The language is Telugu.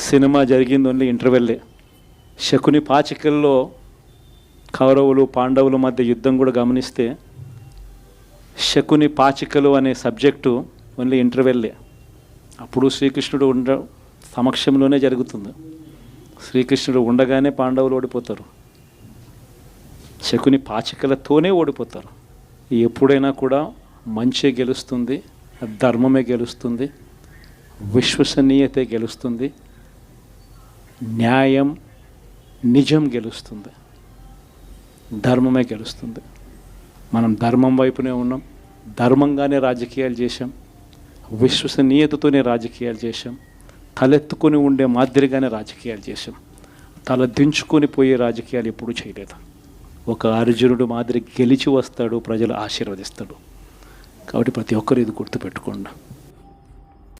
సినిమా జరిగింది ఓన్లీ ఇంటర్వెల్లే. శకుని పాచికల్లో కౌరవులు పాండవుల మధ్య యుద్ధం కూడా గమనిస్తే శకుని పాచికలు అనే సబ్జెక్టు ఓన్లీ ఇంటర్వెల్లే. అప్పుడు శ్రీకృష్ణుడు సమక్షంలోనే జరుగుతుంది. శ్రీకృష్ణుడు ఉండగానే పాండవులు ఓడిపోతారు, శకుని పాచికలతోనే ఓడిపోతారు. ఎప్పుడైనా కూడా మంచి గెలుస్తుంది, ధర్మమే గెలుస్తుంది, విశ్వసనీయతే గెలుస్తుంది, న్యాయం నిజం గెలుస్తుంది, ధర్మమే గెలుస్తుంది. మనం ధర్మం వైపునే ఉన్నాం, ధర్మంగానే రాజకీయాలు చేశాం, విశ్వసనీయతతోనే రాజకీయాలు చేశాం, తలెత్తుకొని ఉండే మాదిరిగానే రాజకీయాలు చేశాం. తల దించుకొని పోయే రాజకీయాలు ఎప్పుడూ చేయలేదు. ఒక అర్జునుడు మాదిరి గెలిచి వస్తాడు, ప్రజలు ఆశీర్వదిస్తాడు. కాబట్టి ప్రతి ఒక్కరు ఇది గుర్తుపెట్టుకోండి.